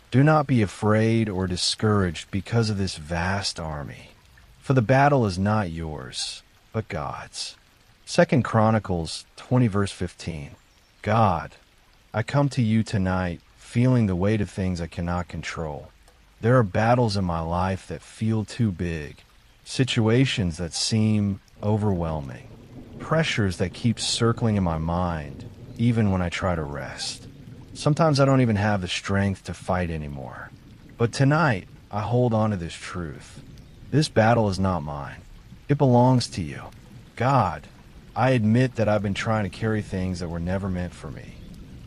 Do not be afraid or discouraged because of this vast army, for the battle is not yours, but God's. 2 Chronicles 20 verse 15. God, I come to you tonight feeling the weight of things I cannot control. There are battles in my life that feel too big, situations that seem overwhelming, pressures that keep circling in my mind even when I try to rest. Sometimes I don't even have the strength to fight anymore. But tonight, I hold on to this truth. This battle is not mine. It belongs to you. God, I admit that I've been trying to carry things that were never meant for me.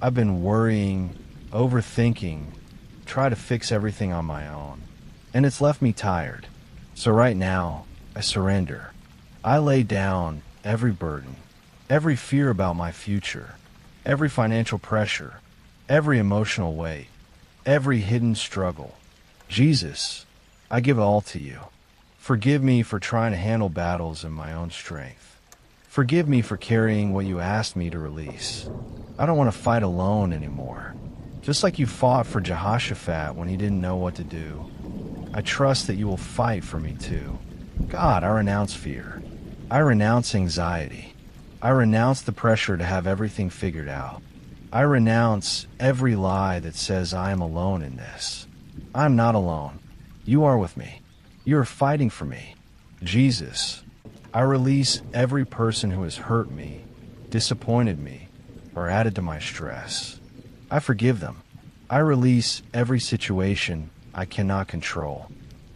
I've been worrying, overthinking, try to fix everything on my own. And it's left me tired. So right now, I surrender. I lay down every burden, every fear about my future, every financial pressure, every emotional weight, every hidden struggle. Jesus, I give it all to you. Forgive me for trying to handle battles in my own strength. Forgive me for carrying what you asked me to release. I don't want to fight alone anymore. Just like you fought for Jehoshaphat when he didn't know what to do, I trust that you will fight for me too. God, I renounce fear. I renounce anxiety. I renounce the pressure to have everything figured out. I renounce every lie that says I am alone in this. I am not alone. You are with me. You are fighting for me. Jesus, I release every person who has hurt me, disappointed me, or added to my stress. I forgive them. I release every situation I cannot control.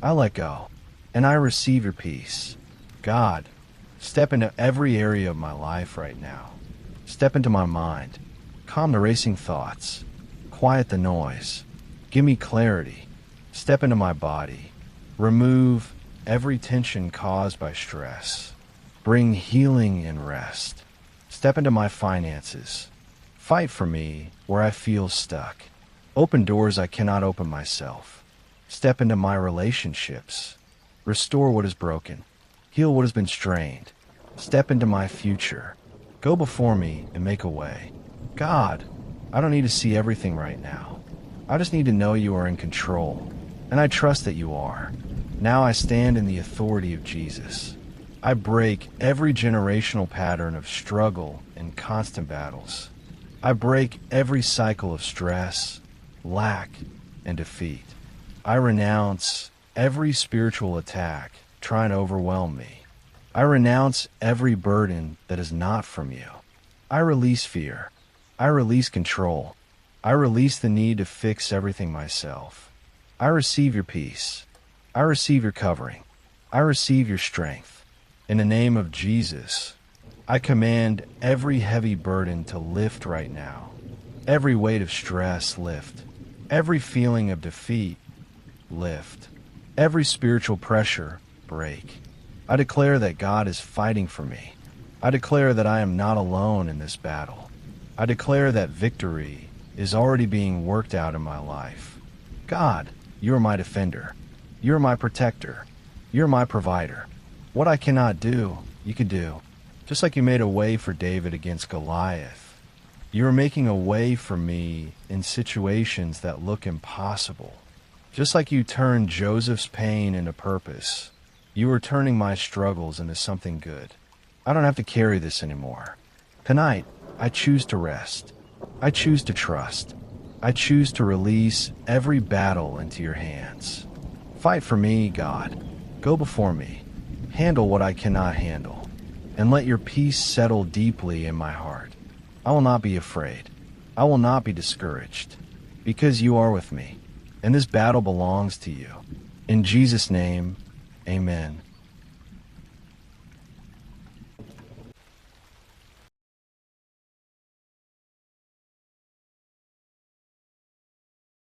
I let go, and I receive your peace. God, step into every area of my life right now. Step into my mind. Calm the racing thoughts. Quiet the noise. Give me clarity. Step into my body. Remove every tension caused by stress. Bring healing and rest. Step into my finances. Fight for me where I feel stuck. Open doors I cannot open myself. Step into my relationships. Restore what is broken. Heal what has been strained. Step into my future. Go before me and make a way. God, I don't need to see everything right now. I just need to know you are in control, and I trust that you are. Now I stand in the authority of Jesus. I break every generational pattern of struggle and constant battles. I break every cycle of stress, lack, and defeat. I renounce every spiritual attack trying to overwhelm me. I renounce every burden that is not from you. I release fear. I release control. I release the need to fix everything myself. I receive your peace. I receive your covering. I receive your strength. In the name of Jesus, I command every heavy burden to lift right now. Every weight of stress lift. Every feeling of defeat lift. Every spiritual pressure break. I declare that God is fighting for me. I declare that I am not alone in this battle. I declare that victory is already being worked out in my life. God, you are my defender. You are my protector. You are my provider. What I cannot do, you can do. Just like you made a way for David against Goliath, you are making a way for me in situations that look impossible. Just like you turned Joseph's pain into purpose, you are turning my struggles into something good. I don't have to carry this anymore. Tonight, I choose to rest. I choose to trust. I choose to release every battle into your hands. Fight for me, God. Go before me. Handle what I cannot handle. And let your peace settle deeply in my heart. I will not be afraid. I will not be discouraged. Because you are with me. And this battle belongs to you. In Jesus' name, amen.